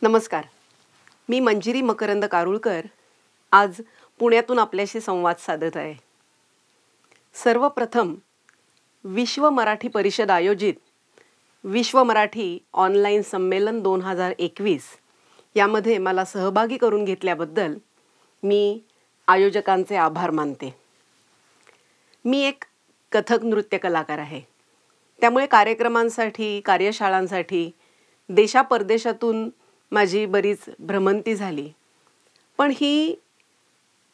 नमस्कार. मी मंजिरी मकरंद कारुळकर आज पुण्यातून आपल्याशी संवाद साधत आहे. सर्वप्रथम विश्व मराठी परिषद आयोजित विश्व मराठी ऑनलाईन संमेलन 2021 यामध्ये मला सहभागी करून घेतल्याबद्दल मी आयोजकांचे आभार मानते. मी एक कथक नृत्य कलाकार आहे. त्यामुळे कार्यक्रमांसाठी, कार्यशाळांसाठी देशापरदेशातून माझी बरीच भ्रमंती झाली. पण ही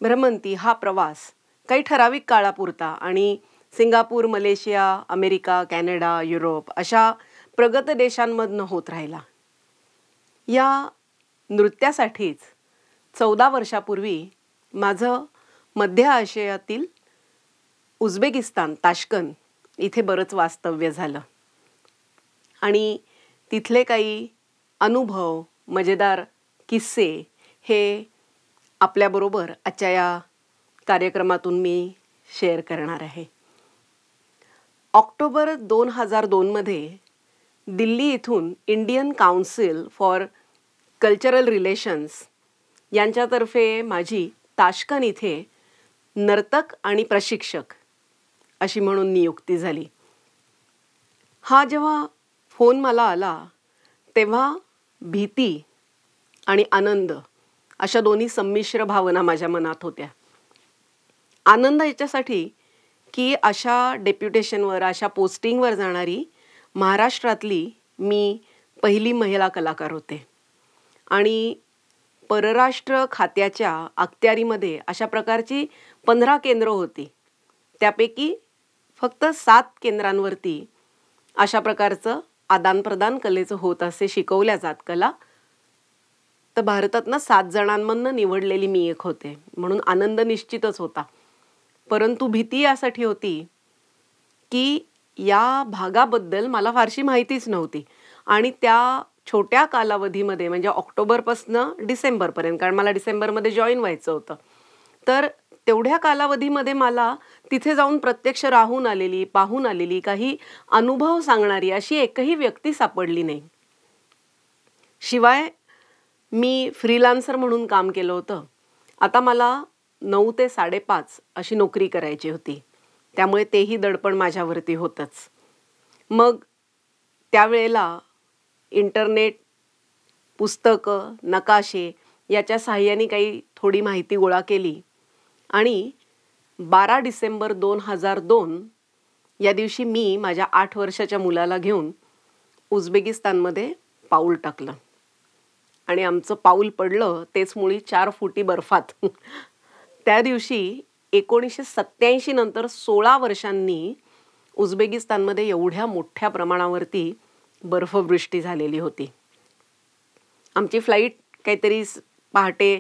भ्रमंती, हा प्रवास काही ठराविक काळापुरता आणि Singapore, Malaysia, America, Canada, Europe अशा प्रगत देशांमधनं होत राहिला. या नृत्यासाठीच 14 वर्षापूर्वी माझं मध्य आशियातील उझबेकिस्तान, ताश्कंद इथे बरंच वास्तव्य झालं. आणि तिथले काही अनुभव, मजेदार किस्से हे आपल्याबरोबर आजच्या या कार्यक्रमातून मी शेअर करणार आहे. ऑक्टोबर 2002 मध्ये दिल्ली इथून Indian council for cultural relations यांच्यातर्फे माझी ताश्कंद इथे नर्तक आणि प्रशिक्षक अशी म्हणून नियुक्ती झाली. हा जेव्हा फोन मला आला तेव्हा भीती आणि आनंद अशा दोन्ही संमिश्र भावना माझ्या मनात होत्या. आनंद याच्यासाठी की अशा डेप्युटेशनवर, अशा पोस्टिंगवर जाणारी महाराष्ट्रातली मी पहिली महिला कलाकार होते. आणि परराष्ट्र खात्याच्या अखत्यारीमध्ये अशा प्रकारची 15 केंद्र होती. त्यापैकी फक्त 7 केंद्रांवरती अशा प्रकारचं आदानप्रदान कलेचं होत असे, शिकवल्या जात कला. तर भारतातनं 7 जणांमधनं निवडलेली मी एक होते. म्हणून आनंद निश्चितच होता. परंतु भीती यासाठी होती की या भागाबद्दल मला फारशी माहितीच नव्हती. आणि त्या छोट्या कालावधीमध्ये म्हणजे ऑक्टोबरपासनं डिसेंबरपर्यंत, कारण मला डिसेंबरमध्ये जॉईन व्हायचं होतं, तर तेवढ्या कालावधीमध्ये मला तिथे जाऊन प्रत्यक्ष राहून आलेली, पाहून आलेली, काही अनुभव सांगणारी अशी एकही व्यक्ती सापडली नाही. शिवाय मी फ्रीलान्सर म्हणून काम केलं होतं. आता मला 9 ते 5:30 अशी नोकरी करायची होती. त्यामुळे तेही दडपण माझ्यावरती होतंच. मग त्यावेळेला इंटरनेट, पुस्तकं, नकाशे याच्या साहाय्याने काही थोडी माहिती गोळा केली. आणि 12 डिसेंबर 2002 या दिवशी मी माझ्या 8 वर्षाच्या मुलाला घेऊन उझबेकिस्तानमध्ये पाऊल टाकलं. आणि आमचं पाऊल पडलं तेच मुळी 4 फुटी बर्फात. त्या दिवशी 1987 नंतर 16 वर्षांनी उझबेकिस्तानमध्ये एवढ्या मोठ्या प्रमाणावरती बर्फवृष्टी झालेली होती. आमची फ्लाईट काहीतरी पहाटे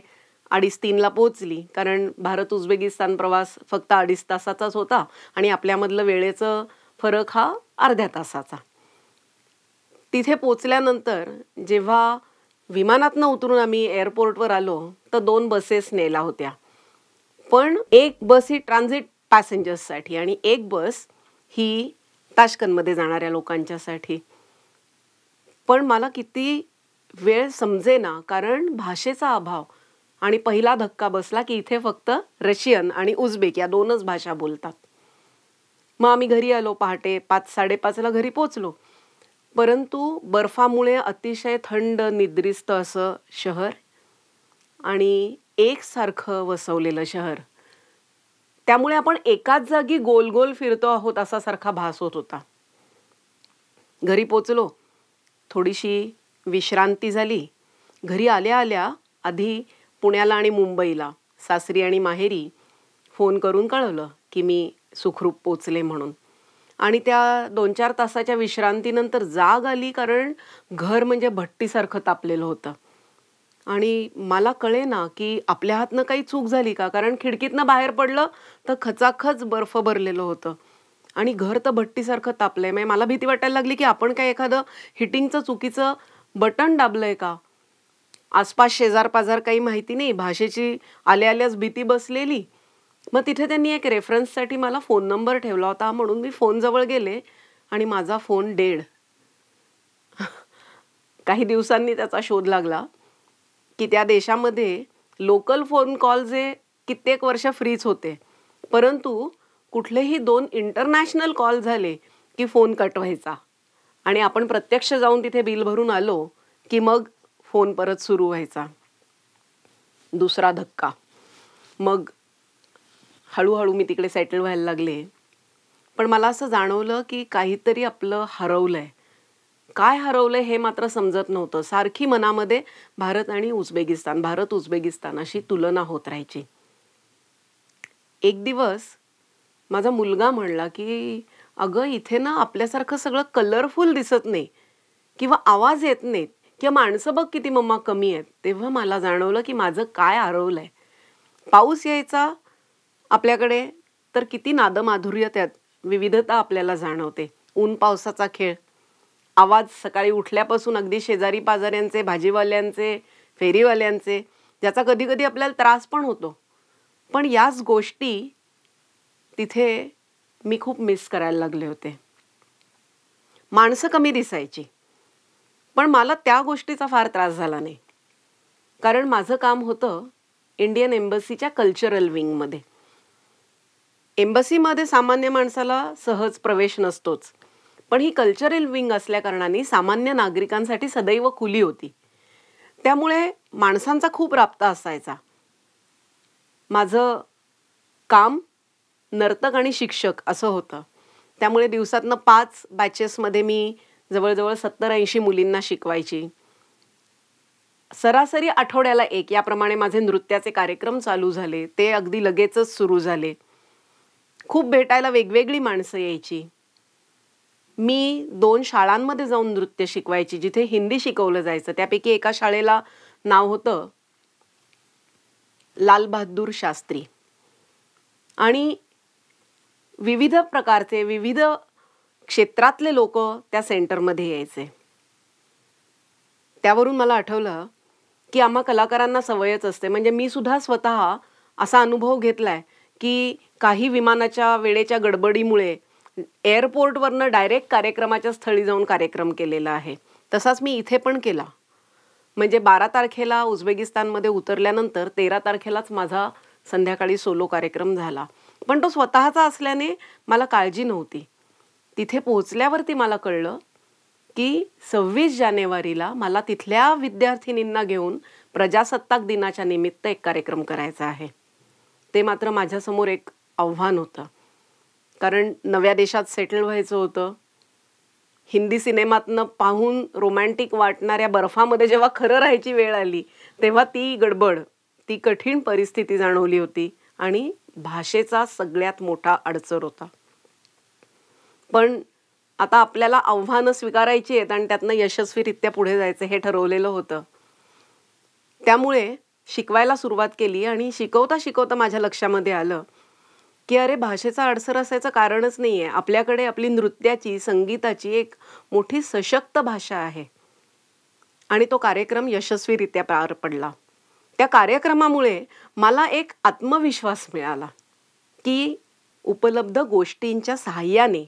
2:30-3ला पोहोचली, कारण भारत उझबेकिस्तान प्रवास फक्त 2.5 तासाचाच होता आणि आपल्यामधलं वेळेचं फरक हा अर्ध्या तासाचा. तिथे पोचल्यानंतर जेव्हा विमानातनं उतरून आम्ही एअरपोर्टवर आलो तर 2 बसेस नेल्या होत्या. पण एक बस ही ट्रान्झिट पॅसेंजर्ससाठी आणि एक बस ही ताश्कंदमध्ये जाणाऱ्या लोकांच्यासाठी. पण मला किती वेळ समजेना, कारण भाषेचा अभाव. आणि पहिला धक्का बसला की इथे फक्त रशियन आणि उझबेक या 2च भाषा बोलतात. मग आम्ही घरी आलो. पहाटे 5-5:30ला घरी पोचलो. परंतु बर्फामुळे अतिशय थंड, निद्रिस्त असं शहर आणि एकसारखं वसवलेलं शहर. त्यामुळे आपण एकाच जागी गोल गोल फिरतो आहोत असा सारखा भास होत होता. घरी पोचलो. थोडीशी विश्रांती झाली. घरी आल्या आल्या आधी पुण्याला आणि मुंबईला, सासरी आणि माहेरी फोन करून कळवलं की मी सुखरूप पोचले म्हणून. आणि त्या 2-4 तासाच्या विश्रांतीनंतर जाग आली, कारण घर म्हणजे भट्टीसारखं तापलेलं होतं. आणि मला कळेना की आपल्या हातनं काही चूक झाली का, कारण खिडकीतनं बाहेर पडलं तर खचाखच बर्फ भरलेलं होतं आणि घर तर भट्टीसारखं तापलंय. म्हणजे मला भीती वाटायला लागली की आपण काय एखादं हिटिंगचं चुकीचं बटन दाबलंय का. आसपास शेजार-पाजार काही माहिती नाही, भाषेची आल्याच भीती बसलेली. मग तिथे त्यांनी एक रेफरन्ससाठी मला फोन नंबर ठेवला होता, म्हणून मी फोनजवळ गेले आणि माझा फोन डेड. काही दिवसांनी त्याचा शोध लागला की त्या देशामध्ये लोकल फोन कॉल जे कित्येक वर्ष फ्रीच होते, परंतु कुठलेही 2 इंटरनॅशनल कॉल झाले की फोन कट व्हायचा आणि आपण प्रत्यक्ष जाऊन तिथे बिल भरून आलो की मग फोन परत सुरू व्हायचा. दुसरा धक्का. मग हळूहळू मी तिकडे सेटल व्हायला लागले. पण मला असं जाणवलं की काहीतरी आपलं हरवलंय. काय हरवलंय हे मात्र समजत नव्हतं. सारखी मनामध्ये भारत आणि उझबेकिस्तान, भारत उझबेकिस्तान अशी तुलना होत राहायची. एक दिवस माझा मुलगा म्हणला की अगं इथे ना आपल्यासारखं सगळं कलरफुल दिसत नाही किंवा आवाज येत नाहीत किंवा माणसं बघ किती मम्मा कमी आहेत. तेव्हा मला जाणवलं की माझं काय हरवलंय. पाऊस यायचा आपल्याकडे तर किती नादमाधुर्य त्यात, विविधता आपल्याला जाणवते. ऊन पावसाचा खेळ, आवाज सकाळी उठल्यापासून अगदी शेजारी पाजाऱ्यांचे, भाजीवाल्यांचे, फेरीवाल्यांचे, ज्याचा कधी कधी आपल्याला त्रास पण होतो. पण याच गोष्टी तिथे मी खूप मिस करायला लागले होते. माणसं कमी दिसायची, पण मला त्या गोष्टीचा फार त्रास झाला नाही. कारण माझं काम होतं इंडियन एम्बसीच्या कल्चरल विंगमध्ये. एम्बसीमध्ये सामान्य माणसाला सहज प्रवेश नसतोच, पण ही कल्चरल विंग असल्याकारणाने सामान्य नागरिकांसाठी सदैव खुली होती. त्यामुळे माणसांचा खूप राबता असायचा. माझं काम नर्तक आणि शिक्षक असं होतं. त्यामुळे दिवसातनं 5 बॅचेसमध्ये मी जवळजवळ 70-80 मुलींना शिकवायची. सरासरी आठवड्याला 1 याप्रमाणे माझे नृत्याचे कार्यक्रम चालू झाले. ते अगदी लगेचच सुरू झाले. खूप भेटायला वेगवेगळी माणसं यायची. मी 2 शाळांमध्ये जाऊन नृत्य शिकवायची जिथे हिंदी शिकवलं जायचं. त्यापैकी एका शाळेला नाव होतं लाल बहादूर शास्त्री. आणि विविध प्रकारचे, विविध क्षेत्रातले लोक त्या सेंटरमध्ये यायचे. त्यावरून मला आठवलं की आम्हा कलाकारांना सवयच असते. म्हणजे मी सुद्धा स्वतः असा अनुभव घेतलाय की काही विमानाच्या वेळेच्या गडबडीमुळे एअरपोर्टवरनं डायरेक्ट कार्यक्रमाच्या स्थळी जाऊन कार्यक्रम केलेला आहे. तसाच मी इथे पण केला. म्हणजे 12 तारखेला उझबेकिस्तानमध्ये उतरल्यानंतर 13 तारखेलाच माझा संध्याकाळी सोलो कार्यक्रम झाला. पण तो स्वतःचा असल्याने मला काळजी नव्हती. तिथे पोहोचल्यावरती मला कळलं की 26 जानेवारीला मला तिथल्या विद्यार्थिनींना घेऊन प्रजासत्ताक दिनाच्या निमित्त एक कार्यक्रम करायचा आहे. ते मात्र माझ्यासमोर एक आव्हान होतं. कारण नव्या देशात सेटल व्हायचं होतं. हिंदी सिनेमातनं पाहून रोमॅन्टिक वाटणाऱ्या बर्फामध्ये जेव्हा खरं राहायची वेळ आली तेव्हा ती गडबड, ती कठीण परिस्थिती जाणवली होती आणि भाषेचा सगळ्यात मोठा अडचण होता. पण आता आपल्याला आव्हानं स्वीकारायची आहेत आणि त्यातनं यशस्वीरित्या पुढे जायचं हे ठरवलेलं होतं. त्यामुळे शिकवायला सुरुवात केली आणि शिकवता शिकवता माझ्या लक्षामध्ये आलं की अरे भाषेचा अडसर असायचं कारणच नाहीये. आपल्याकडे आपली नृत्याची, संगीताची एक मोठी सशक्त भाषा आहे. आणि तो कार्यक्रम यशस्वीरित्या पार पडला. त्या कार्यक्रमामुळे मला एक आत्मविश्वास मिळाला की उपलब्ध गोष्टींच्या सहाय्याने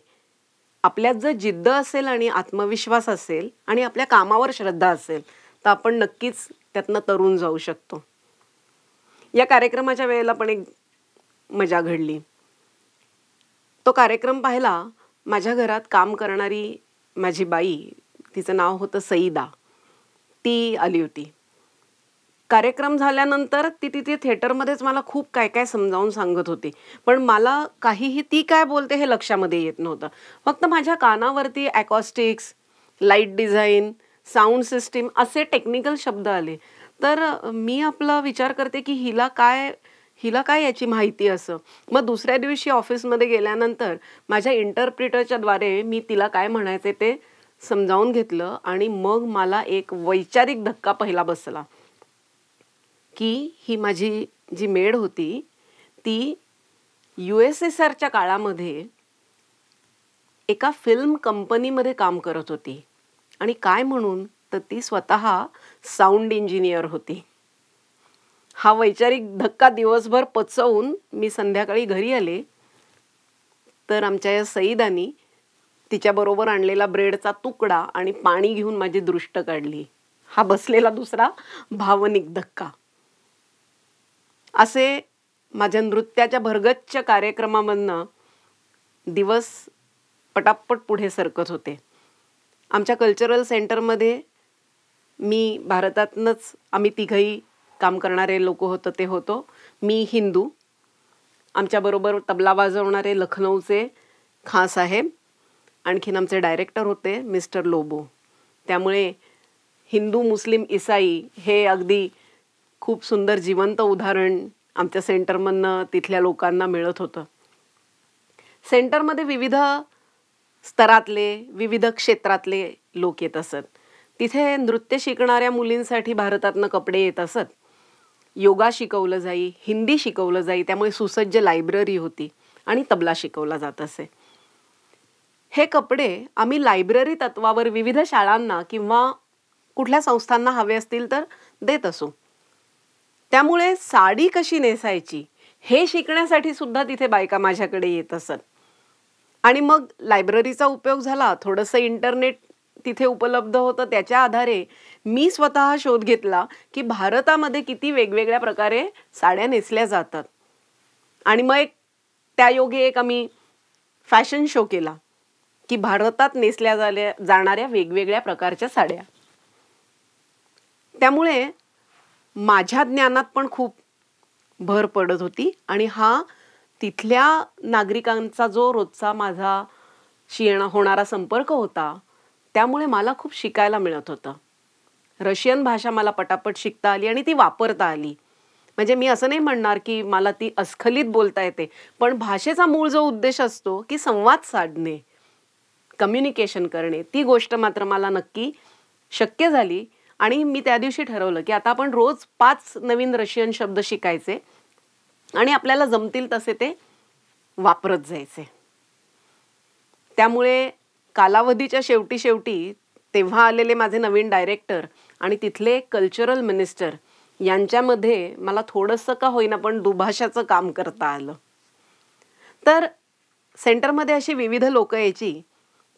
आपल्यात जर जिद्द असेल आणि आत्मविश्वास असेल आणि आपल्या कामावर श्रद्धा असेल तर आपण नक्कीच त्यातनं तरुण जाऊ शकतो. या कार्यक्रमाच्या वेळेला पण एक मजा घडली. तो कार्यक्रम पाहिला माझ्या घरात काम करणारी माझी बाई, तिचं नाव होतं सईदा, ती आली होती. कार्यक्रम झाल्यानंतर ती तिथे थिएटरमध्येच मला खूप काय काय समजावून सांगत होती. पण मला काहीही ती काय बोलते हे लक्षामध्ये येत नव्हतं. फक्त माझ्या कानावरती acoustics, light design, sound system असे टेक्निकल शब्द आले. तर मी आपला विचार करते की हिला काय याची माहिती असं. मग दुसऱ्या दिवशी ऑफिसमध्ये गेल्यानंतर माझ्या इंटरप्रिटरच्या द्वारे मी तिला काय म्हणायचे ते समजावून घेतलं आणि मग मला एक वैचारिक धक्का पहिला बसला की ही माझी जी मेड होती ती USSRच्या काळामध्ये एका फिल्म कंपनीमध्ये काम करत होती. आणि काय म्हणून तर ती स्वतः साऊंड इंजिनियर होती. हा वैचारिक धक्का दिवसभर पचवून मी संध्याकाळी घरी आले तर आमच्या या सईदानी तिच्याबरोबर आणलेला ब्रेडचा तुकडा आणि पाणी घेऊन माझी दृष्ट काढली. हा बसलेला दुसरा भावनिक धक्का. असे माझ्या नृत्याच्या भरगच्च कार्यक्रमामधनं दिवस पटापट पुढे सरकत होते. आमच्या कल्चरल सेंटरमध्ये मी भारतातनंच आम्ही तिघही काम करणारे लोक होतो ते होतो. मी हिंदू, आमच्याबरोबर तबला वाजवणारे लखनौचे खां साहेब, आणखीन आमचे डायरेक्टर होते मिस्टर लोबो. त्यामुळे हिंदू, मुस्लिम, इसाई हे अगदी खूप सुंदर जिवंत उदाहरण आमच्या सेंटरमधनं तिथल्या लोकांना मिळत होतं. सेंटरमध्ये विविध स्तरातले, विविध क्षेत्रातले लोक येत असत. तिथे नृत्य शिकणाऱ्या मुलींसाठी भारतातनं कपडे येत असत. योगा शिकवलं जाई, हिंदी शिकवलं जाई, त्यामुळे सुसज्ज लायब्ररी होती आणि तबला शिकवला जात असे. हे कपडे आम्ही लायब्ररी तत्वावर विविध शाळांना किंवा कुठल्या संस्थांना हवे असतील तर देत असू. त्यामुळे साडी कशी नेसायची हे शिकण्यासाठी सुद्धा तिथे बायका माझ्याकडे येत असत. आणि मग लायब्ररीचा उपयोग झाला, थोडंसं इंटरनेट तिथे उपलब्ध होतं, त्याच्या आधारे मी स्वतः शोध घेतला की भारतामध्ये किती वेगवेगळ्या प्रकारे साड्या नेसल्या जातात. आणि मग त्यायोगे एक आम्ही फॅशन शो केला की भारतात नेसल्या जाणाऱ्या वेगवेगळ्या प्रकारच्या साड्या. त्यामुळे माझ्या ज्ञानात पण खूप भर पडत होती आणि हा तिथल्या नागरिकांचा जो रोजचा माझाशी होणारा संपर्क होता, त्यामुळे मला खूप शिकायला मिळत होतं. रशियन भाषा मला पटापट शिकता आली आणि ती वापरता आली. म्हणजे मी असं नाही म्हणणार की मला ती अस्खलित बोलता येते, पण भाषेचा मूळ जो उद्देश असतो की संवाद साधणे, कम्युनिकेशन करणे, ती गोष्ट मात्र मला नक्की शक्य झाली. आणि मी त्या दिवशी ठरवलं की आता आपण रोज 5 नवीन रशियन शब्द शिकायचे आणि आपल्याला जमतील तसे ते वापरत जायचे. त्यामुळे कालावधीच्या शेवटी तेव्हा आलेले माझे नवीन डायरेक्टर आणि तिथले कल्चरल मिनिस्टर यांच्यामध्ये मला थोडंसं का होईना पण दुभाषाचं काम करता आलं. तर सेंटरमध्ये अशी विविध लोक यायची.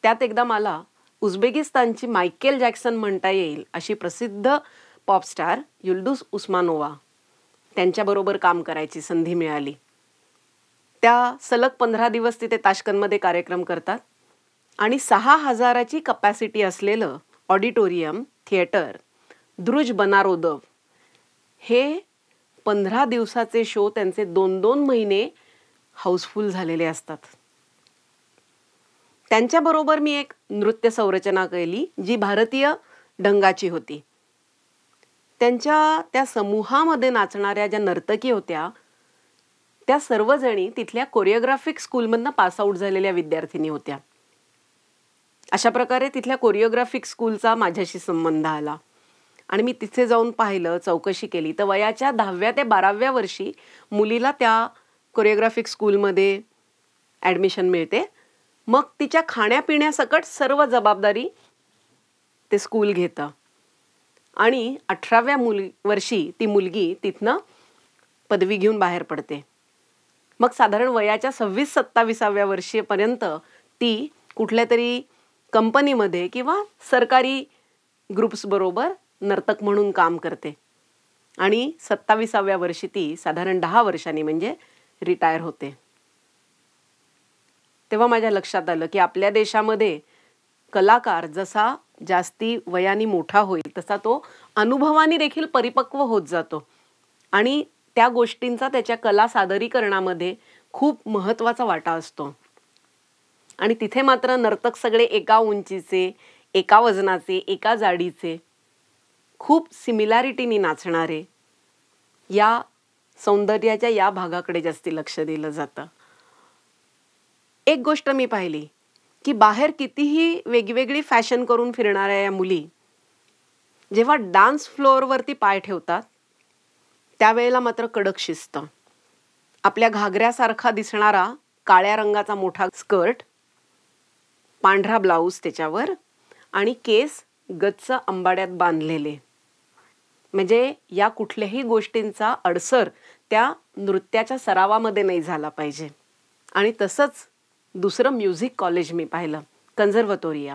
त्यात एकदा मला उझबेकिस्तानची मायकेल जॅक्सन म्हणता येईल अशी प्रसिद्ध पॉपस्टार युल्डूस उस्मानोवा त्यांच्याबरोबर काम करायची संधी मिळाली. त्या सलग 15 दिवस तिथे ताश्कंदमध्ये कार्यक्रम करतात आणि 6,000ची कपॅसिटी असलेलं ऑडिटोरियम थिएटर द्रुज बनारोदव हे 15 दिवसाचे शो त्यांचे 2-2 महिने हाऊसफुल झालेले असतात. त्यांच्याबरोबर मी एक नृत्य संरचना केली जी भारतीय ढंगाची होती. त्यांच्या त्या समूहामध्ये नाचणाऱ्या ज्या नर्तकी होत्या त्या सर्वजणी तिथल्या कोरिओग्राफिक स्कूलमधनं पास आउट झालेल्या विद्यार्थिनी होत्या. अशा प्रकारे तिथल्या कोरिओग्राफिक स्कूलचा माझ्याशी संबंध आला आणि मी तिथे जाऊन पाहिलं, चौकशी केली तर वयाच्या 10व्या ते 12व्या वर्षी मुलीला त्या कोरिओग्राफिक स्कूलमध्ये ॲडमिशन मिळते. मग तिच्या खाण्यापिण्यासकट सर्व जबाबदारी ते स्कूल घेतं आणि 18व्या वर्षी ती मुलगी तिथनं पदवी घेऊन बाहेर पडते. मग साधारण वयाच्या 26-27व्या वर्षीपर्यंत ती कुठल्या तरी कंपनीमध्ये किंवा सरकारी ग्रुप्स बरोबर नर्तक म्हणून काम करते आणि 27व्या वर्षी ती साधारण 10 वर्षांनी म्हणजे रिटायर होते. तेव्हा माझ्या लक्षात आलं की आपल्या देशामध्ये कलाकार जसा जास्ती वयाने मोठा होईल तसा तो अनुभवाने देखील परिपक्व होत जातो आणि त्या गोष्टींचा त्याच्या कला सादरीकरणामध्ये खूप महत्त्वाचा वाटा असतो. आणि तिथे मात्र नर्तक सगळे एका उंचीचे, एका वजनाचे, एका जाडीचे, खूप सिमिलॅरिटीनी नाचणारे, या सौंदर्याच्या या भागाकडे जास्ती लक्ष दिलं जातं. एक गोष्ट मी पाहिली की बाहेर कितीही वेगवेगळी फॅशन करून फिरणाऱ्या या मुली जेव्हा डान्स फ्लोअरवरती पाय ठेवतात त्यावेळेला मात्र कडक शिस्त. आपल्या घागऱ्यासारखा दिसणारा काळ्या रंगाचा मोठा स्कर्ट, पांढरा ब्लाऊज त्याच्यावर आणि केस गच्च अंबाड्यात बांधलेले. म्हणजे या कुठल्याही गोष्टींचा अडसर त्या नृत्याच्या सरावामध्ये नाही झाला पाहिजे. आणि तसंच दुसरं म्युझिक कॉलेज मी पाहिलं, कन्झर्व्हटोरिया.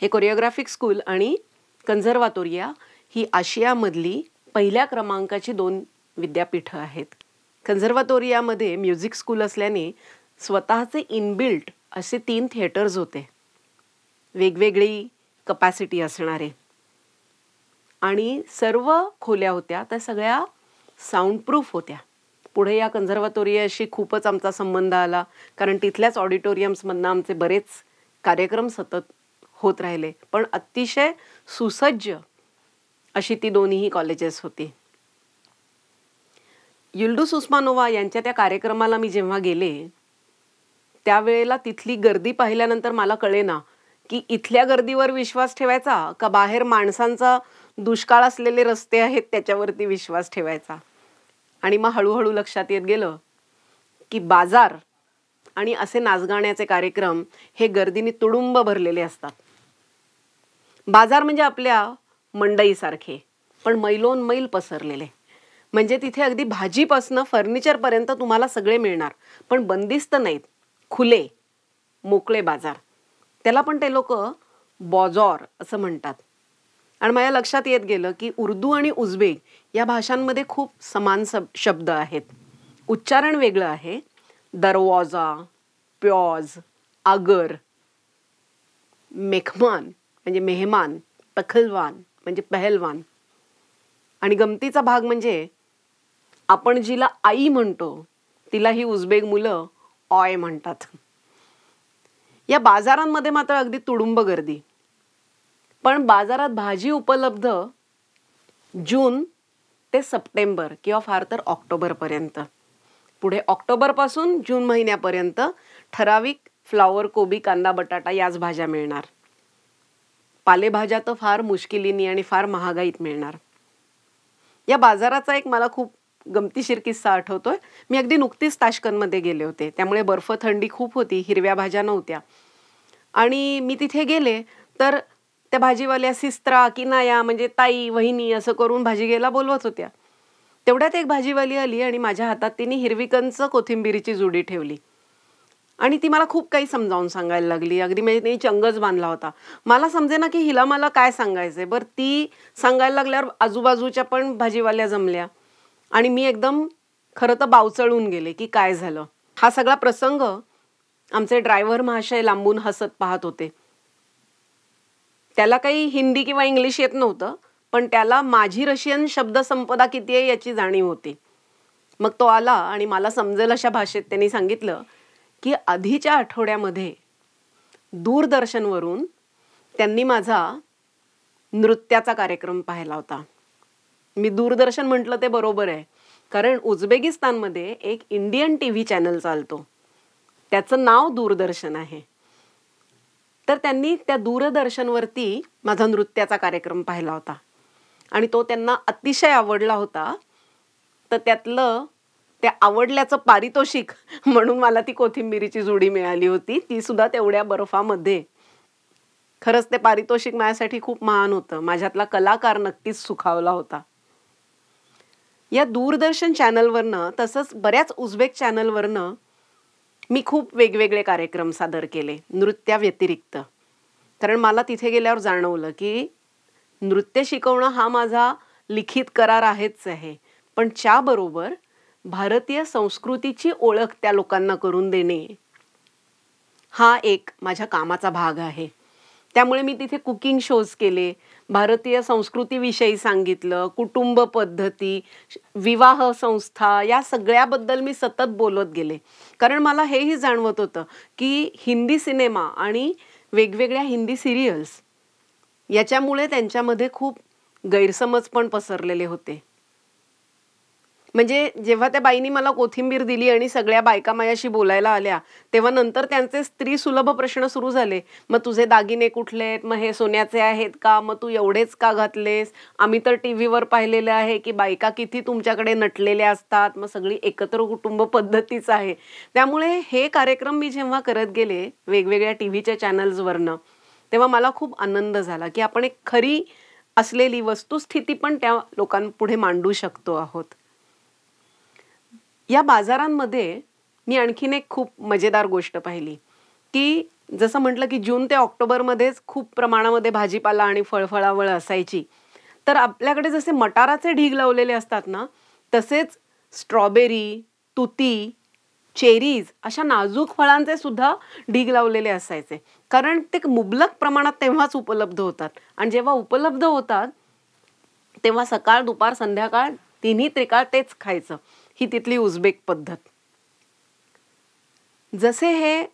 हे कोरिओग्राफिक स्कूल आणि कन्झर्वातोरिया ही आशियामधली पहिल्या क्रमांकाची 2 विद्यापीठं आहेत. कन्झर्वातोरियामध्ये म्युझिक स्कूल असल्याने स्वतःचे इनबिल्ट असे 3 थिएटर्स होते, वेगवेगळी कपॅसिटी असणारे, आणि सर्व खोल्या होत्या त्या सगळ्या साऊंडप्रूफ होत्या. पुढे या कन्झर्वातोरियाशी खूपच आमचा संबंध आला, कारण तिथल्याच ऑडिटोरियम्समधनं आमचे बरेच कार्यक्रम सतत होत राहिले. पण अतिशय सुसज्ज अशी ती दोन्ही कॉलेजेस होती. युल्डूस उस्मानोवा यांच्या त्या कार्यक्रमाला मी जेव्हा गेले त्यावेळेला तिथली गर्दी पाहिल्यानंतर मला कळेना की इथल्या गर्दीवर विश्वास ठेवायचा का बाहेर माणसांचा दुष्काळ असलेले रस्ते आहेत त्याच्यावरती विश्वास ठेवायचा. आणि मग हळूहळू लक्षात येत गेलं की बाजार आणि असे नाचगाण्याचे कार्यक्रम हे गर्दीने तुडुंब भरलेले असतात. बाजार म्हणजे आपल्या मंडईसारखे, पण मैलोन मैल पसरलेले. म्हणजे तिथे अगदी भाजीपासनं फर्निचरपर्यंत तुम्हाला सगळे मिळणार, पण बंदिस्त नाहीत, खुले मोकळे बाजार. त्याला पण ते लोक बाजार असं म्हणतात. आणि माझ्या लक्षात येत गेलं की उर्दू आणि उझबेक या भाषांमध्ये खूप समान शब्द आहेत. उच्चारण वेगळं आहे. दरवाजा, प्यॉज, आगर, मेखमान म्हणजे मेहमान, पखलवान म्हणजे पहलवान. आणि गमतीचा भाग म्हणजे आपण जिला आई म्हणतो तिला ही उझबेक मुलं ऑय म्हणतात. या बाजारांमध्ये मात्र अगदी तुडुंब गर्दी. पण बाजारात भाजी उपलब्ध जून ते सप्टेंबर किंवा फार तर ऑक्टोबरपर्यंत. पुढे ऑक्टोबरपासून जून महिन्यापर्यंत ठराविक फ्लॉवर, कोबी, कांदा, बटाटा याच भाज्या मिळणार. पालेभाज्या तर फार मुश्किलीने आणि फार महागाईत मिळणार. या बाजाराचा एक मला खूप गमतीशीर किस्सा आठवतोय. मी अगदी नुकतीच ताश्कंदमध्ये गेले होते, त्यामुळे बर्फ थंडी खूप होती, हिरव्या भाज्या नव्हत्या. आणि मी तिथे गेले तर त्या भाजीवाल्या सिस्त्रा, किनाया म्हणजे ताई, वहिनी असं करून भाजी घ्यायला बोलवत होत्या. तेवढ्यात एक भाजीवाली आली आणि माझ्या हातात तिने हिरवी कंच कोथिंबीरीची जुडी ठेवली आणि ती मला खूप काही समजावून सांगायला लागली. अगदी म्हणजे तिने चंगच बांधला होता. मला समजेना की हिला मला काय सांगायचंय. बरं, ती सांगायला लागल्यावर आजूबाजूच्या पण भाजीवाल्या जमल्या आणि मी एकदम खरं तर बावचळून गेले की काय झालं. हा सगळा प्रसंग आमचे ड्रायव्हर महाशय लांबून हसत पाहत होते. त्याला काही हिंदी किंवा इंग्लिश येत नव्हतं, पण त्याला माझी रशियन शब्दसंपदा किती आहे याची जाणीव होती. मग तो आला आणि मला समजेल अशा भाषेत त्यांनी सांगितलं की आधीच्या आठवड्यामध्ये दूरदर्शनवरून त्यांनी माझा नृत्याचा कार्यक्रम पाहिला होता. मी दूरदर्शन म्हटलं ते बरोबर आहे, कारण उझबेकिस्तानमध्ये एक इंडियन टीव्ही चॅनल चालतो, त्याचं नाव दूरदर्शन आहे. तर त्यांनी त्या दूरदर्शनवरती माझा नृत्याचा कार्यक्रम पाहिला होता आणि तो त्यांना अतिशय आवडला होता. तर त्यातलं त्या आवडल्याचं पारितोषिक म्हणून मला ती कोथिंबीरीची जुडी मिळाली होती, ती सुद्धा तेवढ्या बर्फामध्ये. खरंच ते पारितोषिक माझ्यासाठी खूप महान होतं. माझ्यातला कलाकार नक्कीच सुखावला होता. या दूरदर्शन चॅनलवरनं तसंच बऱ्याच उझबेक चॅनलवरनं मी खूप वेगवेगळे कार्यक्रम सादर केले नृत्याव्यतिरिक्त. कारण मला तिथे गेल्यावर जाणवलं की नृत्य शिकवणं हा माझा लिखित करार आहेच आहे, पण त्याबरोबर भारतीय संस्कृतीची ओळख त्या लोकांना करून देणे हा एक माझ्या कामाचा भाग आहे. त्यामुळे मी तिथे कुकिंग शोज केले, भारतीय संस्कृतीविषयी सांगितलं, कुटुंब पद्धती, विवाह संस्था या सगळ्याबद्दल मी सतत बोलत गेले. कारण मला हेही जाणवत होतं की हिंदी सिनेमा आणि वेगवेगळ्या हिंदी सिरियल्स याच्यामुळे त्यांच्यामध्ये खूप गैरसमज पण पसरलेले होते. म्हणजे जेव्हा त्या बाईंनी मला कोथिंबीर दिली आणि सगळ्या बायका माझ्याशी बोलायला आल्या, तेव्हा नंतर त्यांचे स्त्री सुलभ प्रश्न सुरू झाले. मग तुझे दागिने कुठले आहेत, मग हे सोन्याचे आहेत का, मग तू एवढेच का घातलेस, आम्ही तर टीव्हीवर पाहिलेलं आहे की बायका किती तुमच्याकडे नटलेल्या असतात, मग सगळी एकत्र कुटुंब पद्धतीच आहे. त्यामुळे हे कार्यक्रम मी जेव्हा करत गेले वेगवेगळ्या टीव्हीच्या चॅनल्सवरनं, तेव्हा मला खूप आनंद झाला की आपण एक खरी असलेली वस्तुस्थिती पण त्या लोकांपुढे मांडू शकतो आहोत. या बाजारांमध्ये मी आणखीन एक खूप मजेदार गोष्ट पाहिली की जसं म्हटलं की जून ते ऑक्टोबरमध्येच खूप प्रमाणामध्ये भाजीपाला आणि फळफळावळ असायची. तर आपल्याकडे जसे मटाराचे ढीग लावलेले असतात ना, तसेच स्ट्रॉबेरी, तुती, चेरीज अशा नाजूक फळांचे सुद्धा ढीग लावलेले असायचे. कारण ते मुबलक प्रमाणात तेव्हाच उपलब्ध होतात आणि जेव्हा उपलब्ध होतात, तेव्हा सकाळ, दुपार, संध्याकाळ तिन्ही त्रिकाळ तेच खायचं. ही तिथली उझबेक पद्धत. जसे हे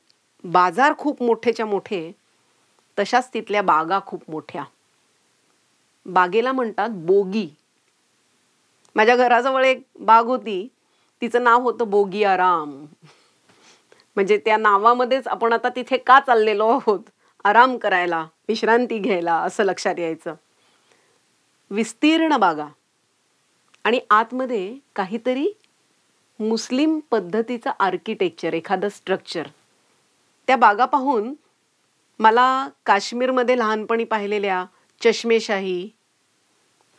बाजार खूप मोठेच्या मोठे, तशाच तिथल्या बागा खूप मोठ्या. बागेला म्हणतात बोगी. माझ्या घराजवळ एक बाग होती. तिचं नाव होतं बोगी आराम. म्हणजे त्या नावामध्येच आपण आता तिथे का चाललेलो आहोत, आराम करायला, विश्रांती घ्यायला असं लक्षात यायचं. विस्तीर्ण बागा आणि आतमध्ये काहीतरी मुस्लिम पद्धतीचं आर्किटेक्चर, एखादं स्ट्रक्चर. त्या बागा पाहून मला काश्मीरमध्ये लहानपणी पाहिलेल्या चष्मेशाही,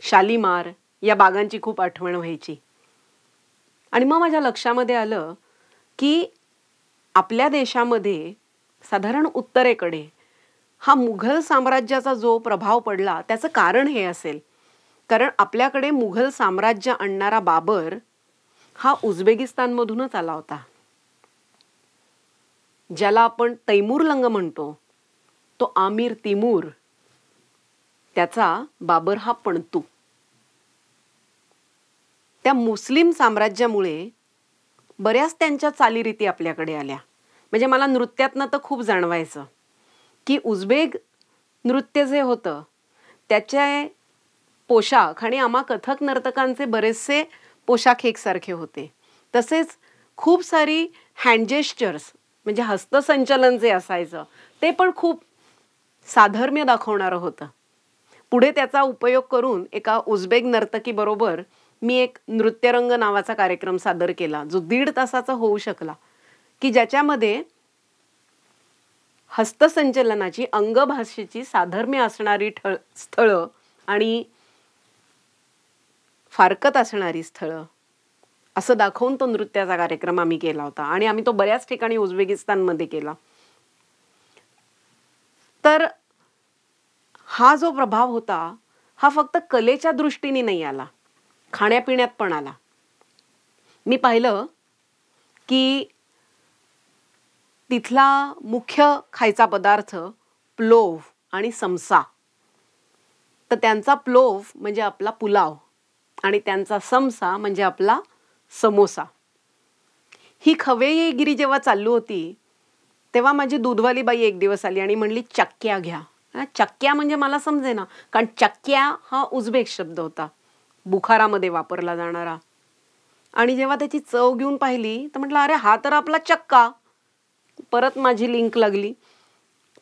शालीमार या बागांची खूप आठवण व्हायची. आणि मग माझ्या लक्षामध्ये आलं की आपल्या देशामध्ये साधारण उत्तरेकडे हा मुघल साम्राज्याचा जो प्रभाव पडला त्याचं कारण हे असेल. कारण आपल्याकडे मुघल साम्राज्य आणणारा बाबर हा उझबेकिस्तानमधूनच आला होता. ज्याला आपण तैमूरलंग म्हणतो, तो आमीर तिमूर, त्याचा बाबर हा पणतू. त्या मुस्लिम साम्राज्यामुळे बऱ्याच त्यांच्या चालीरीती आपल्याकडे आल्या. म्हणजे मला नृत्यातनं तर खूप जाणवायचं की उझबेक नृत्य जे होतं त्याचे पोशाख आणि आम्हा कथक नर्तकांचे बरेचसे पोशाख एकसारखे होते. तसेच खूप सारी हँड जेस्चर्स म्हणजे हस्तसंचलन जे असायचं ते पण खूप साधर्म्य दाखवणारं होतं. पुढे त्याचा उपयोग करून एका उझबेक नर्तकीबरोबर मी एक नृत्यरंग नावाचा कार्यक्रम सादर केला, जो 1.5 तासाचा होऊ शकला, की ज्याच्यामध्ये हस्तसंचलनाची, अंगभाषेची साधर्म्य असणारी स्थळं आणि फारकत असणारी स्थळं असं दाखवून तो नृत्याचा कार्यक्रम आम्ही केला होता. आणि आम्ही तो बऱ्याच ठिकाणी उझबेकिस्तानमध्ये केला. तर हा जो प्रभाव होता हा फक्त कलेच्या दृष्टीने नाही आला, खाण्यापिण्यात पण आला. मी पाहिलं की तिथला मुख्य खायचा पदार्थ प्लोव आणि समसा. तर त्यांचा प्लोव म्हणजे आपला पुलाव आणि त्यांचा समसा म्हणजे आपला समोसा. ही खवेगिरी जेव्हा चालू होती तेव्हा माझी दूधवाली बाई एक दिवस आली आणि म्हणली चक्क्या घ्या. चक्क्या म्हणजे मला समजेना, कारण चक्क्या हा उझबेक शब्द होता, बुखारामध्ये वापरला जाणारा. आणि जेव्हा त्याची चव घेऊन पाहिली तर म्हटलं अरे हा तर आपला चक्का. परत माझी लिंक लागली.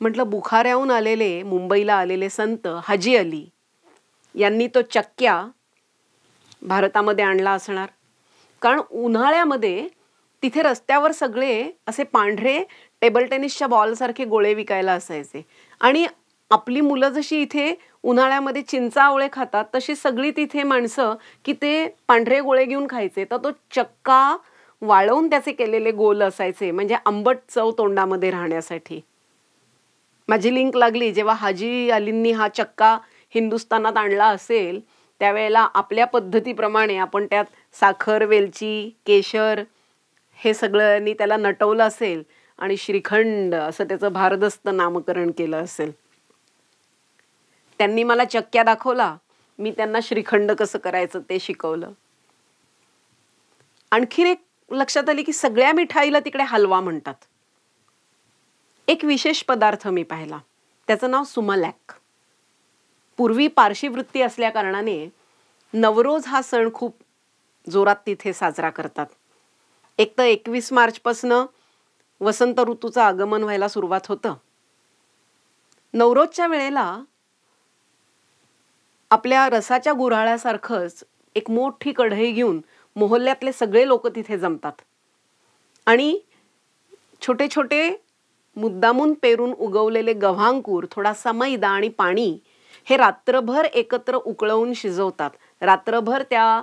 म्हटलं बुखाऱ्याहून आलेले, मुंबईला आलेले संत हाजी अली यांनी तो चक्क्या भारतामध्ये आणला असणार. कारण उन्हाळ्यामध्ये तिथे रस्त्यावर सगळे असे पांढरे टेबल टेनिसच्या बॉलसारखे गोळे विकायला असायचे. आणि आपली मुलं जशी इथे उन्हाळ्यामध्ये चिंचावळे खातात तशी सगळी तिथे माणसं की ते पांढरे गोळे घेऊन खायचे. तर तो चक्का वाळवून त्याचे केलेले गोल असायचे, म्हणजे आंबट चव तोंडामध्ये राहण्यासाठी. माझी लिंक लागली. जेव्हा हाजी अलींनी हा चक्का हिंदुस्थानात आणला असेल त्यावेळेला आपल्या पद्धतीप्रमाणे आपण त्यात साखर, वेलची, केशर हे सगळ्यांनी त्याला नटवलं असेल आणि श्रीखंड असं त्याचं भारदस्त नामकरण केलं असेल. त्यांनी मला चक्क्या दाखवला, मी त्यांना श्रीखंड कसं करायचं ते शिकवलं. आणखीन एक लक्षात आली की सगळ्या मिठाईला तिकडे हलवा म्हणतात. एक विशेष पदार्थ मी पाहिला, त्याचं नाव सुमलॅक. पूर्वी पारशी वृत्ती असल्या कारणाने नवरोज हा सण खूप जोरात तिथे साजरा करतात. एक तर 21 मार्चपासनं वसंत ऋतूचं आगमन व्हायला सुरुवात होतं. नवरोजच्या वेळेला आपल्या रसाच्या गुऱ्हाळ्यासारखंच एक मोठी कढई घेऊन मोहल्ल्यातले सगळे लोक तिथे जमतात आणि छोटे छोटे मुद्दामून पेरून उगवलेले गव्हांकूर, थोडासा मैदा आणि पाणी हे रात्रभर एकत्र उकळवून शिजवतात. रात्रभर त्या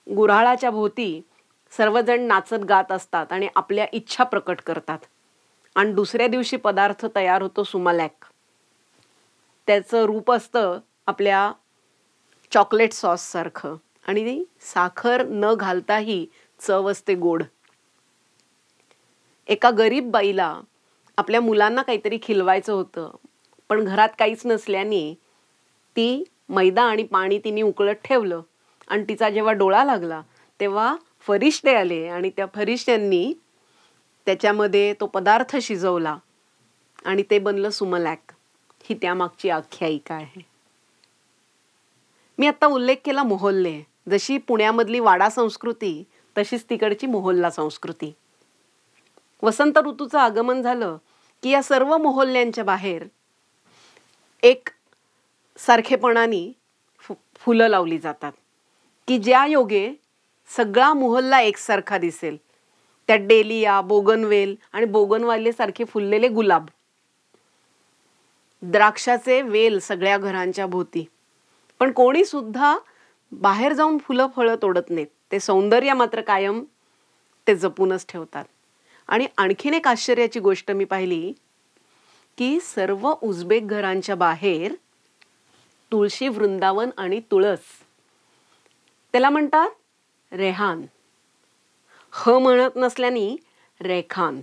गुऱ्हाळाच्या भोवती सर्वजण नाचत गात असतात आणि आपल्या इच्छा प्रकट करतात. आणि दुसऱ्या दिवशी पदार्थ तयार होतो सुमलॅक. त्याचं रूप असतं आपल्या चॉकलेट सॉससारखं आणि साखर न घालताही चव असते गोड. एका गरीब बाईला आपल्या मुलांना काहीतरी खिलवायचं होतं, पण घरात काहीच नसल्याने ती मैदा आणि पाणी तिने उकळत ठेवलं आणि तिचा जेव्हा डोळा लागला तेव्हा फरिश्ते आले आणि त्या फरिश्त्यांनी त्याच्यामध्ये तो पदार्थ शिजवला आणि ते बनलं सुमलॅक. ही त्यामागची आख्यायिका आहे. मी आता उल्लेख केला मोहल्ले. जशी पुण्यामधली वाडा संस्कृती तशीच तिकडची मोहल्ला संस्कृती. वसंत ऋतूचं आगमन झालं की या सर्व मोहल्ल्यांच्या बाहेर एक सारखेपणाने फुलं लावली जातात की ज्या योगे सगळा मोहल्ला एकसारखा दिसेल. त्यात डेलिया, बोगनवेल आणि बोगनवाले फुललेले गुलाब, द्राक्षाचे वेल सगळ्या घरांच्या भोवती. पण कोणी सुद्धा बाहेर जाऊन फुलं फळं तोडत नाहीत. ते सौंदर्य मात्र कायम ते जपूनच ठेवतात. आणि आणखीन एक आश्चर्याची गोष्ट मी पाहिली की सर्व उझबेक घरांच्या बाहेर तुळशी वृंदावन आणि तुळस, त्याला म्हणतात रेहान. ह म्हणत नसल्याने रेखान.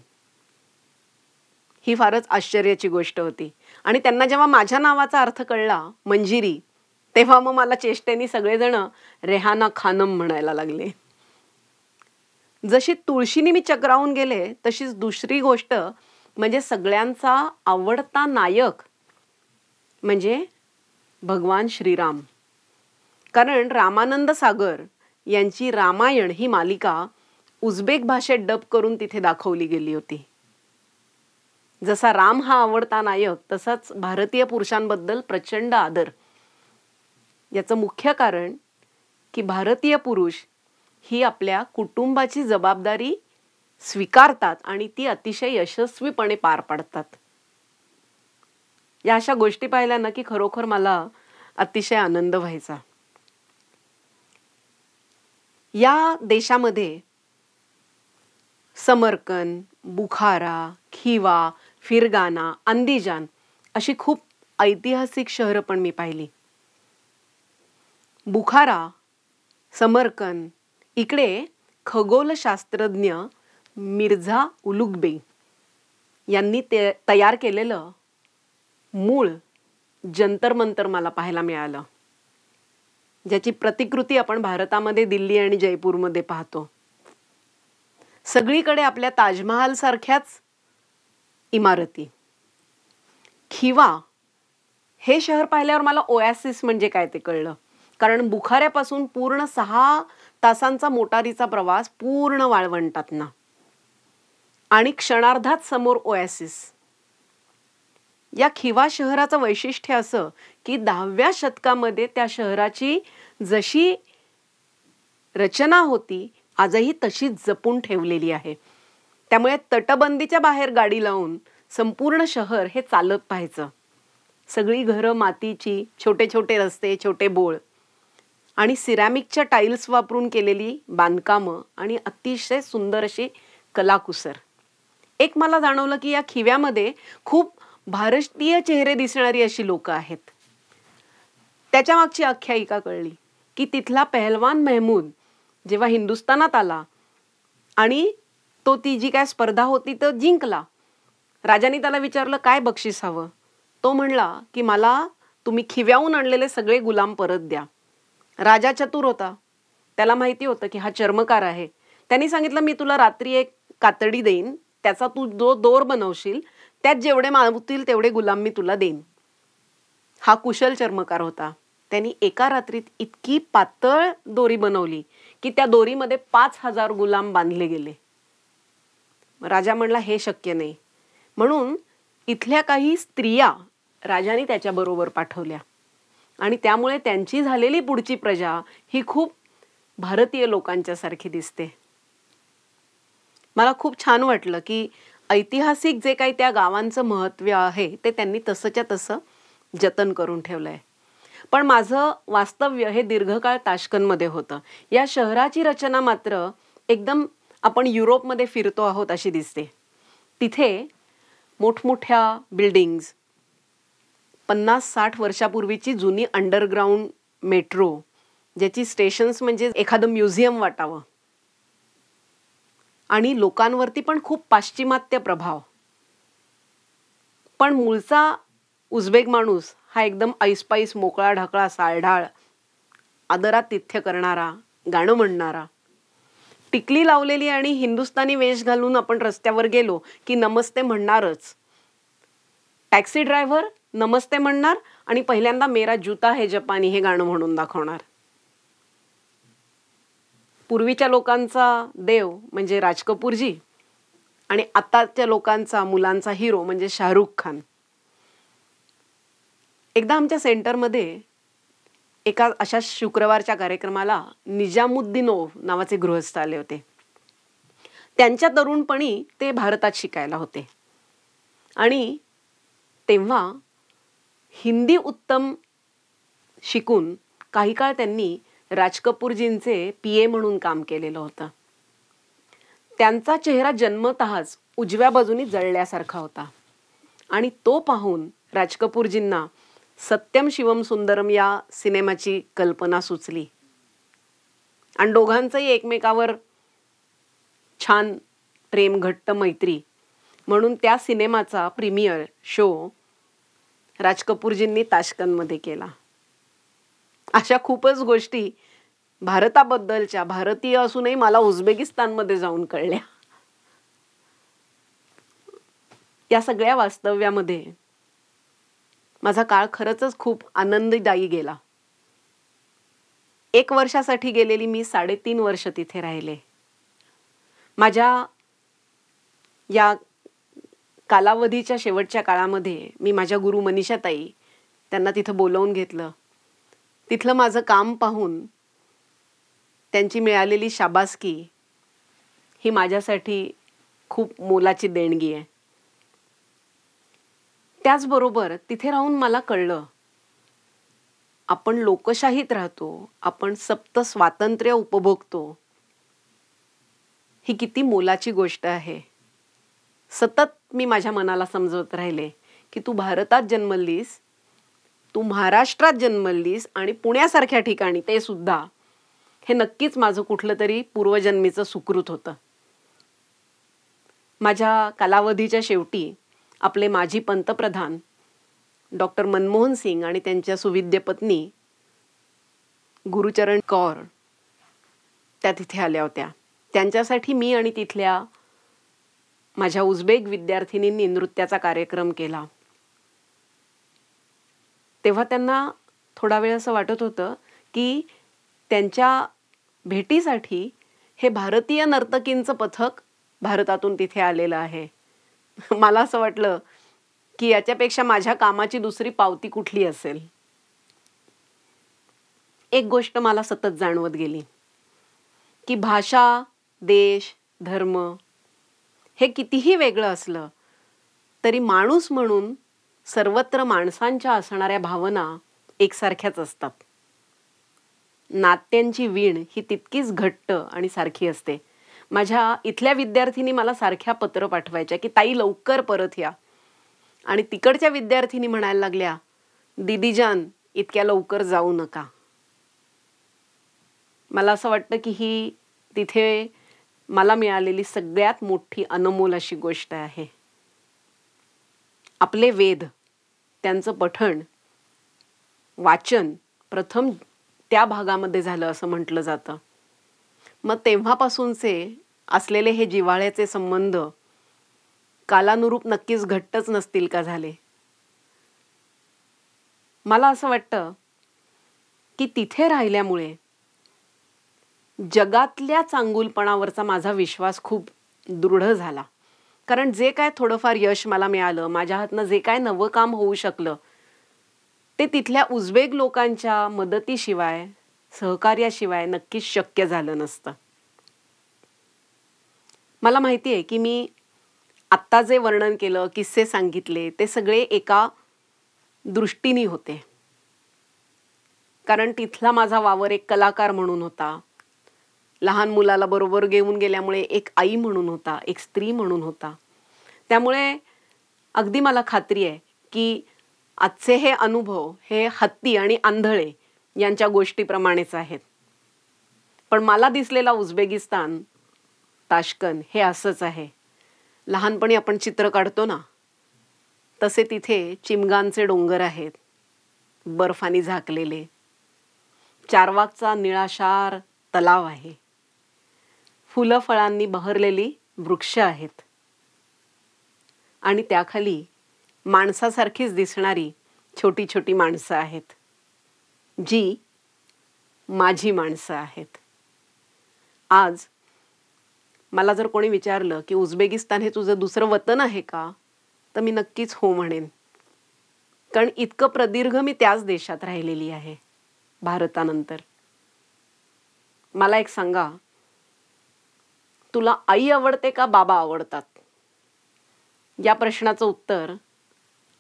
ही फारच आश्चर्याची गोष्ट होती. आणि त्यांना जेव्हा माझ्या नावाचा अर्थ कळला मंजिरी, तेव्हा मग मला चेष्टेने सगळेजण रेहाना खानम म्हणायला लागले. जशी तुळशीने मी चक्रावून गेले तशीच दुसरी गोष्ट म्हणजे सगळ्यांचा आवडता नायक म्हणजे भगवान श्रीराम. कारण रामानंद सागर यांची रामायण ही मालिका उझबेक भाषेत डब करून तिथे दाखवली गेली होती. जसा राम हा आवडता नायक तसाच भारतीय पुरुषांबद्दल प्रचंड आदर. याचं मुख्य कारण की भारतीय पुरुष ही आपल्या कुटुंबाची जबाबदारी स्वीकारतात आणि ती अतिशय यशस्वीपणे पार पाडतात. या अशा गोष्टी पाहिल्या ना की खरोखर मला अतिशय आनंद व्हायचा. या देशामध्ये समरकंद, बुखारा, खिवा, फिरगाना, अंदिजान अशी खूप ऐतिहासिक शहरं पण मी पाहिली. बुखारा, समरकंद इकडे खगोलशास्त्रज्ञ मिर्झा उलुगबे यांनी तयार केलेलं मूळ जंतर मंतर मला पाहायला मिळालं, ज्याची प्रतिकृती आपण भारतामध्ये दिल्ली आणि जयपूरमध्ये पाहतो. सगळीकडे आपल्या ताजमहाल सारख्याच इमारती. खिवा हे शहर पाहिल्यावर मला ओएसिस म्हणजे काय ते कळलं. कारण बुखाऱ्यापासून पूर्ण 6 तासांचा मोटारीचा प्रवास पूर्ण वाळवंटातनं आणि क्षणार्धात समोर ओएसिस. या खिवा शहराचं वैशिष्ट्य असं की 10व्या शतकामध्ये त्या शहराची जशी रचना होती आजही तशीच जपून ठेवलेली आहे. त्यामुळे तटबंदीच्या बाहेर गाडी लावून संपूर्ण शहर हे चालत पाहायचं. सगळी घरं मातीची, छोटे छोटे रस्ते, छोटे बोळ आणि सिरॅमिकच्या टाईल्स वापरून केलेली बांधकामं आणि अतिशय सुंदर अशी कलाकुसर. एक मला जाणवलं की या खिव्यामध्ये खूप भारतीय चेहरे दिसणारी अशी लोक आहेत. त्याच्या मागची आख्यायिका कळली की तिथला पहलवान मेहमूद जेव्हा हिंदुस्थानात आला आणि तो ती जी काय स्पर्धा होती तर जिंकला. राजाने त्याला विचारलं काय बक्षीस हवं. तो म्हणला की मला तुम्ही खिव्याहून आणलेले सगळे गुलाम परत द्या. राजा चतुर होता, त्याला माहिती होतं की हा चर्मकार आहे. त्यांनी सांगितलं मी तुला रात्री एक कातडी देईन, त्याचा तू जो दोर बनवशील त्यात जेवढे मावतील तेवढे गुलाम मी तुला देईन. हा कुशल चर्मकार होता. त्यांनी एका रात्रीत इतकी पातळ दोरी बनवली की त्या दोरीमध्ये 5000 गुलाम बांधले गेले. राजा म्हणला हे शक्य नाही. म्हणून इथल्या काही स्त्रिया राजाने त्याच्याबरोबर पाठवल्या आणि त्यामुळे त्यांची झालेली पुढची प्रजा ही खूप भारतीय लोकांच्या सारखी दिसते. मला खूप छान वाटलं की ऐतिहासिक जे काही त्या गावांचं महत्त्व आहे ते त्यांनी तसंच्या तसं जतन करून ठेवलंय. पण माझं वास्तव्य हे दीर्घकाळ ताश्कंदमध्ये होतं. या शहराची रचना मात्र एकदम आपण युरोपमध्ये फिरतो आहोत अशी दिसते. तिथे मोठमोठ्या बिल्डिंग्ज, 50-60 वर्षापूर्वीची जुनी अंडरग्राऊंड मेट्रो, ज्याची स्टेशन्स म्हणजे एखादं म्युझियम वाटावं, आणि लोकांवरती पण खूप पाश्चिमात्य प्रभाव. पण मूळचा उझबेक माणूस हा एकदम ऐसपैस, मोकळा ढाकळा, साळढाळ, आदरातिथ्य करणारा, गाणं म्हणणारा. टिकली लावलेली आणि हिंदुस्थानी वेश घालून आपण रस्त्यावर गेलो की नमस्ते म्हणणारच. टॅक्सी ड्रायव्हर नमस्ते म्हणणार आणि पहिल्यांदा मेरा जूता है जपानी हे गाणं म्हणून दाखवणार. पूर्वीच्या लोकांचा देव म्हणजे राज कपूरजी आणि आताच्या लोकांचा, मुलांचा हिरो म्हणजे शाहरुख खान. एकदा आमच्या सेंटरमध्ये एका अशा शुक्रवारच्या कार्यक्रमाला निजामुद्दीनोव नावाचे गृहस्थ आले होते. त्यांच्या तरुणपणी ते भारतात शिकायला होते आणि तेव्हा हिंदी उत्तम शिकून काही काळ त्यांनी राज कपूरजींचे PA म्हणून काम केलेलं होतं. त्यांचा चेहरा जन्मतःच उजव्या बाजूनी जळल्यासारखा होता आणि तो पाहून राज कपूरजींना सत्यम शिवम सुंदरम या सिनेमाची कल्पना सुचली आणि दोघांचंही एकमेकावर छान प्रेम, घट्ट मैत्री म्हणून त्या सिनेमाचा प्रीमियर शो राज कपूरजींनी ताश्कंदमध्ये केला. अशा खूपच गोष्टी भारताबद्दलच्या, भारतीय असूनही मला उझबेकिस्तानमध्ये जाऊन कळल्या. या सगळ्या वास्तव्यामध्ये माझा काळ खरंच खूप आनंददायी गेला. 1 वर्षासाठी गेलेली मी 3.5 वर्ष तिथे राहिले. माझ्या या कालावधीच्या शेवटच्या काळामध्ये मी माझ्या गुरु मनीषाताई त्यांना तिथं बोलावून घेतलं. तिथलं माझं काम पाहून त्यांची मिळालेली शाबासकी ही माझ्यासाठी खूप मोलाची देणगी आहे. त्याचबरोबर तिथे राहून मला कळलं, आपण लोकशाहीत राहतो, आपण सप्त स्वातंत्र्य उपभोगतो, ही किती मोलाची गोष्ट आहे. सतत मी माझ्या मनाला समजवत राहिले की तू भारतात जन्मलीस, तू महाराष्ट्रात जन्मलीस आणि पुण्यासारख्या ठिकाणी, ते सुद्धा हे नक्कीच माझं कुठलं तरी पूर्वजन्मीचं सुकृत होतं. माझ्या कालावधीच्या शेवटी आपले माजी पंतप्रधान डॉक्टर मनमोहन सिंग आणि त्यांच्या सुविद्य पत्नी गुरुचरण कौर त्या तिथे आल्या होत्या. त्यांच्यासाठी मी आणि तिथल्या माझ्या उझबेक विद्यार्थिनींनी नृत्याचा कार्यक्रम केला. तेव्हा त्यांना थोडा वेळ असं वाटत होतं की त्यांच्या भेटीसाठी हे भारतीय नर्तकींचं पथक भारतातून तिथे आलेलं आहे. मला असं वाटलं की याच्यापेक्षा माझ्या कामाची दुसरी पावती कुठली असेल. एक गोष्ट मला सतत जाणवत गेली की भाषा, देश, धर्म हे कितीही वेगळं असलं तरी माणूस म्हणून सर्वत्र माणसांच्या असणाऱ्या भावना एकसारख्याच असतात. नात्यांची वीण ही तितकीच घट्ट आणि सारखी असते. माझ्या इथल्या विद्यार्थिनी मला सारख्या पत्र पाठवायच्या की ताई लवकर परत या, आणि तिकडच्या विद्यार्थिनी म्हणायला लागल्या, दीदीजान इतक्या लवकर जाऊ नका. मला असं वाटतं की ही तिथे मला मिळालेली सगळ्यात मोठी अनमोल अशी गोष्ट आहे. आपले वेद, त्यांचं पठण, वाचन प्रथम त्या भागामध्ये झालं असं म्हटलं जातं. मग तेव्हापासूनचे असलेले हे जिव्हाळ्याचे संबंध कालानुरूप नक्कीच घट्टच नसतील का झाले. मला असं वाटतं की तिथे राहिल्यामुळे जगातल्या चांगुलपणावरचा माझा विश्वास खूप दृढ झाला. कारण जे काय थोडंफार यश मला मिळालं, माझ्या हातनं जे काय नवं काम होऊ शकलं, ते तिथल्या उझबेक लोकांच्या मदतीशिवाय, सहकार्याशिवाय नक्कीच शक्य झालं नसतं. मला माहिती आहे की मी आत्ता जे वर्णन केलं, किस्से सांगितले, ते सगळे एका दृष्टीने होते. कारण तिथला माझा वावर एक कलाकार म्हणून होता, लहान मुलाला बरोबर घेऊन गेल्यामुळे एक आई म्हणून होता, एक स्त्री म्हणून होता. त्यामुळे अगदी मला खात्री आहे की आजचे हे अनुभव हे हत्ती आणि आंधळे यांच्या गोष्टीप्रमाणेच आहेत. पण मला दिसलेला उझबेकिस्तान, ताश्कंद हे असंच आहे. लहानपणी आपण चित्र काढतो ना, तसे तिथे चिमगांचे डोंगर आहेत, बर्फानी झाकलेले. चारवाकचा निळाशार तलाव आहे. फुलं फळांनी बहरलेली वृक्ष आहेत. आणि त्याखाली माणसासारखीच दिसणारी छोटी छोटी माणसं आहेत, जी माझी माणसं आहेत. आज मला जर कोणी विचारलं की उझबेकिस्तान हे तुझं दुसरं वतन आहे का, तर मी नक्कीच हो म्हणेन. कारण इतकं प्रदीर्घ मी त्याच देशात राहिलेली आहे भारतानंतर. मला एक सांगा, तुला आई आवडते का बाबा आवडतात? या प्रश्नाचं उत्तर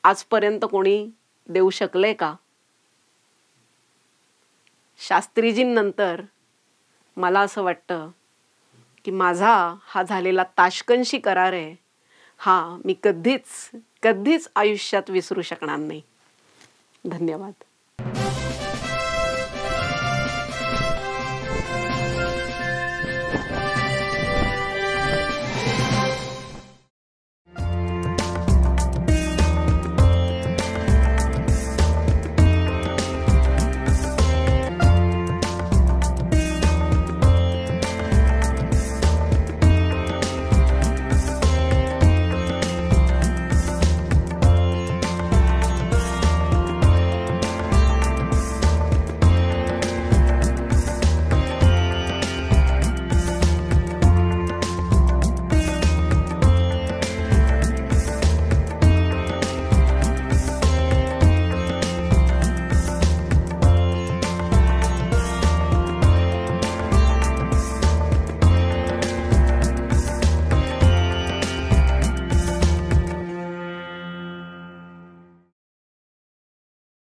आजपर्यंत कोणी देऊ शकलंय का? शास्त्रीजींनंतर मला असं वाटतं की माझा हा झालेला ताश्कंदशी करार आहे, हा मी कधीच आयुष्यात विसरू शकणार नाही. धन्यवाद.